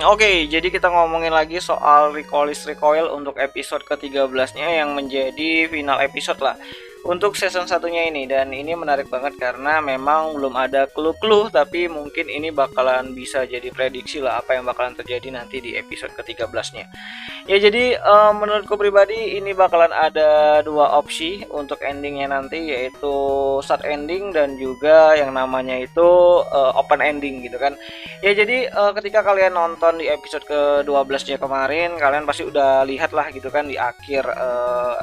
Oke, jadi kita ngomongin lagi soal Recoil untuk episode ke-13-nya yang menjadi final episode lah untuk season satunya ini. Dan ini menarik banget karena memang belum ada clue-clue, tapi mungkin ini bakalan bisa jadi prediksi lah apa yang bakalan terjadi nanti di episode ke-13-nya. Ya jadi menurutku pribadi ini bakalan ada dua opsi untuk endingnya nanti, yaitu sad ending dan juga yang namanya itu open ending gitu kan. Ya jadi ketika kalian nonton di episode ke-12-nya kemarin, kalian pasti udah lihat lah gitu kan di akhir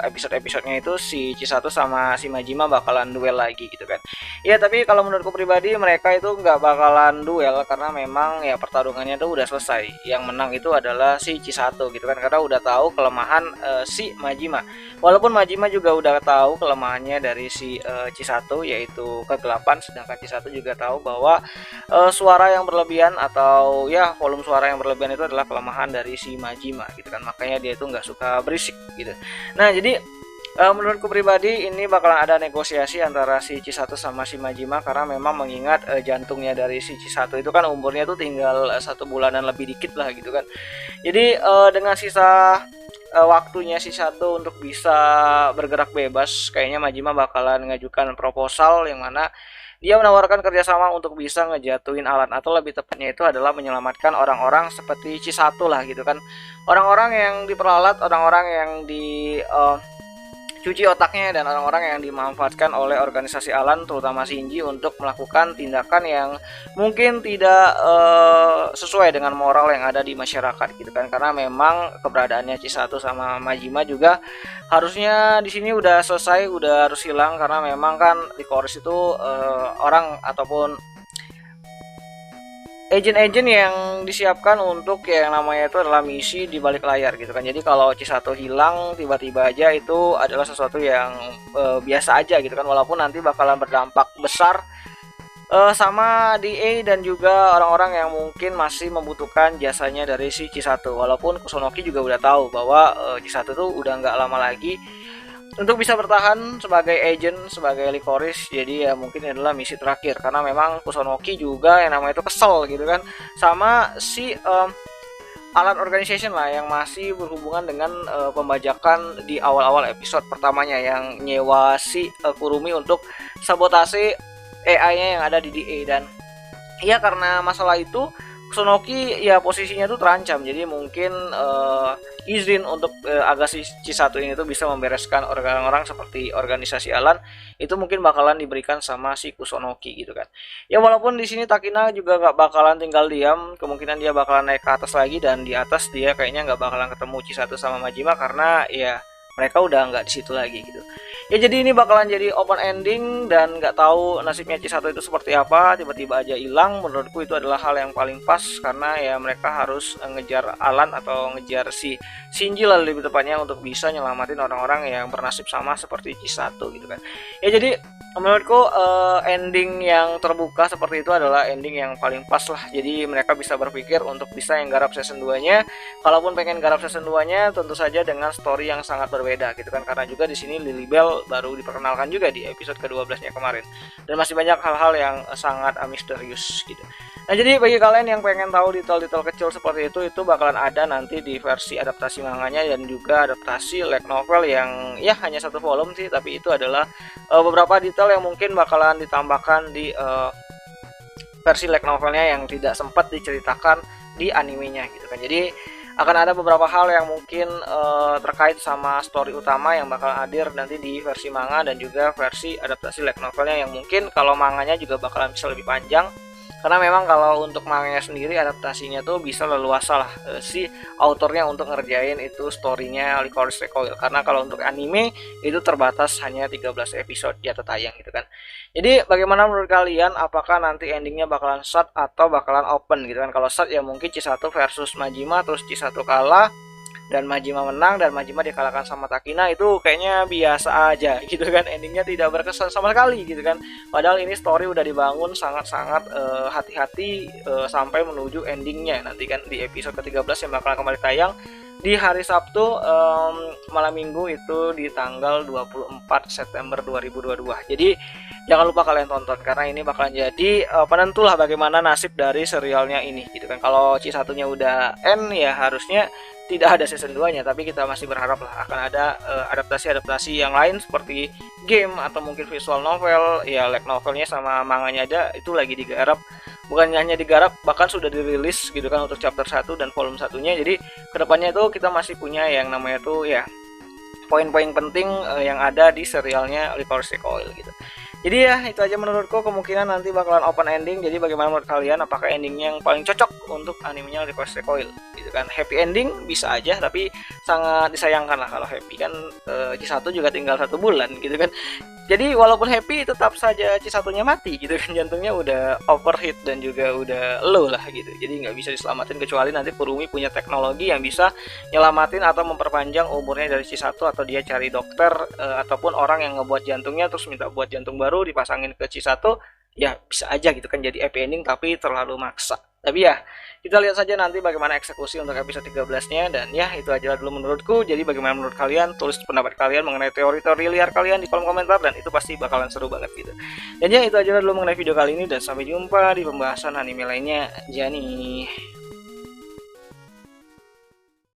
episode-episodenya itu si Chisato sama si Majima bakalan duel lagi gitu kan. Ya tapi kalau menurutku pribadi mereka itu nggak bakalan duel karena memang ya pertarungannya tuh udah selesai. Yang menang itu adalah si Chisato gitu kan, karena udah tahu kelemahan si Majima. Walaupun Majima juga udah tahu kelemahannya dari si Chisato, yaitu kegelapan, sedangkan Chisato juga tahu bahwa suara yang berlebihan atau ya volume suara yang berlebihan itu adalah kelemahan dari si Majima gitu kan, makanya dia itu nggak suka berisik gitu. Nah jadi menurutku pribadi ini bakalan ada negosiasi antara si Chisato sama si Majima, karena memang mengingat jantungnya dari si Chisato itu kan umurnya tuh tinggal 1 bulanan lebih dikit lah gitu kan. Jadi dengan sisa waktunya si Sato untuk bisa bergerak bebas, kayaknya Majima bakalan ngajukan proposal yang mana dia menawarkan kerjasama untuk bisa ngejatuhin Alan, atau lebih tepatnya itu adalah menyelamatkan orang-orang seperti Chisato lah gitu kan. Orang-orang yang diperalat, orang-orang yang di cuci otaknya, dan orang-orang yang dimanfaatkan oleh organisasi Alan, terutama Shinji, untuk melakukan tindakan yang mungkin tidak sesuai dengan moral yang ada di masyarakat gitu kan. Karena memang keberadaannya Chisato sama Majima juga harusnya di sini udah selesai, udah harus hilang, karena memang kan di Chorus itu orang ataupun agen-agen yang disiapkan untuk yang namanya itu adalah misi di balik layar gitu kan. Jadi kalau Chisato hilang tiba-tiba aja itu adalah sesuatu yang biasa aja gitu kan, walaupun nanti bakalan berdampak besar sama DA dan juga orang-orang yang mungkin masih membutuhkan jasanya dari si Chisato. Walaupun Kusunoki juga udah tahu bahwa Chisato tuh udah nggak lama lagi untuk bisa bertahan sebagai agent, sebagai Licorice. Jadi ya mungkin ini adalah misi terakhir, karena memang Kusunoki juga yang namanya itu kesel gitu kan sama si Alan Organization lah, yang masih berhubungan dengan pembajakan di awal-awal episode pertamanya, yang nyewa si Kurumi untuk sabotase AI-nya yang ada di DA. Dan ya karena masalah itu Kusunoki ya posisinya tuh terancam, jadi mungkin izin untuk agar si Chisato ini tuh bisa membereskan orang-orang seperti organisasi Alan itu mungkin bakalan diberikan sama si Kusunoki gitu kan. Ya walaupun di sini Takina juga gak bakalan tinggal diam, kemungkinan dia bakalan naik ke atas lagi, dan di atas dia kayaknya gak bakalan ketemu Chisato sama Majima karena ya mereka udah nggak di situ lagi gitu. Ya jadi ini bakalan jadi open ending, dan nggak tahu nasibnya Chisato itu seperti apa, tiba-tiba aja hilang. Menurutku itu adalah hal yang paling pas, karena ya mereka harus ngejar Alan atau ngejar si Shinji lah lebih tepatnya, untuk bisa nyelamatin orang-orang yang bernasib sama seperti Chisato gitu kan. Ya jadi menurutku ending yang terbuka seperti itu adalah ending yang paling pas lah. Jadi mereka bisa berpikir untuk bisa yang garap season 2 nya. Kalaupun pengen garap season 2 nya tentu saja dengan story yang sangat berbeda gitu kan, karena juga di sini Lilibel baru diperkenalkan juga di episode ke-12 nya kemarin, dan masih banyak hal-hal yang sangat misterius gitu. Nah jadi bagi kalian yang pengen tahu detail-detail kecil seperti itu bakalan ada nanti di versi adaptasi manganya dan juga adaptasi light novel yang ya hanya 1 volume sih, tapi itu adalah beberapa detail yang mungkin bakalan ditambahkan di versi light novelnya yang tidak sempat diceritakan di animenya gitu kan. Jadi akan ada beberapa hal yang mungkin terkait sama story utama yang bakal hadir nanti di versi manga dan juga versi adaptasi light novelnya, yang mungkin kalau manganya juga bakalan bisa lebih panjang, karena memang kalau untuk manganya sendiri adaptasinya tuh bisa leluasa lah si autornya untuk ngerjain itu storynya Licorice Recoil, karena kalau untuk anime itu terbatas hanya 13 episode jatuh tayang gitu kan. Jadi bagaimana menurut kalian, apakah nanti endingnya bakalan shot atau bakalan open gitu kan? Kalau shot ya mungkin Chisato versus Majima, terus Chisato kalah dan Majima menang, dan Majima dikalahkan sama Takina, itu kayaknya biasa aja gitu kan, endingnya tidak berkesan sama sekali gitu kan. Padahal ini story udah dibangun sangat-sangat hati-hati sampai menuju endingnya nanti kan di episode ke-13 yang bakal kembali tayang di hari Sabtu malam minggu itu di tanggal 24 September 2022. Jadi jangan lupa kalian tonton karena ini bakalan jadi penentu lah bagaimana nasib dari serialnya ini gitu kan. Kalau C1-nya udah end ya harusnya tidak ada season 2-nya, tapi kita masih berharap lah akan ada adaptasi-adaptasi yang lain seperti game atau mungkin visual novel. Ya light novelnya sama manganya aja itu lagi digarap, bukan hanya digarap bahkan sudah dirilis gitu kan untuk chapter 1 dan volume satunya. Jadi kedepannya itu kita masih punya yang namanya tuh ya poin-poin penting yang ada di serialnya Licorice Recoil gitu. Jadi ya itu aja menurutku, kemungkinan nanti bakalan open ending. Jadi bagaimana menurut kalian, apakah endingnya yang paling cocok untuk animenya Licorice Recoil gitu kan? Happy ending bisa aja, tapi sangat disayangkan lah kalau happy kan. C1 juga tinggal 1 bulan gitu kan. Jadi walaupun happy tetap saja C1-nya mati gitu kan, jantungnya udah overheat dan juga udah low lah gitu. Jadi nggak bisa diselamatin kecuali nanti Kurumi punya teknologi yang bisa nyelamatin atau memperpanjang umurnya dari C1, atau dia cari dokter ataupun orang yang ngebuat jantungnya terus minta buat jantung baru dipasangin ke C1. Ya bisa aja gitu kan jadi happy ending tapi terlalu maksa. Tapi ya kita lihat saja nanti bagaimana eksekusi untuk episode 13-nya. Dan ya itu aja dulu menurutku. Jadi bagaimana menurut kalian, tulis pendapat kalian mengenai teori-teori liar kalian di kolom komentar, dan itu pasti bakalan seru banget gitu. Dan ya itu aja dulu mengenai video kali ini, dan sampai jumpa di pembahasan anime lainnya. Jani.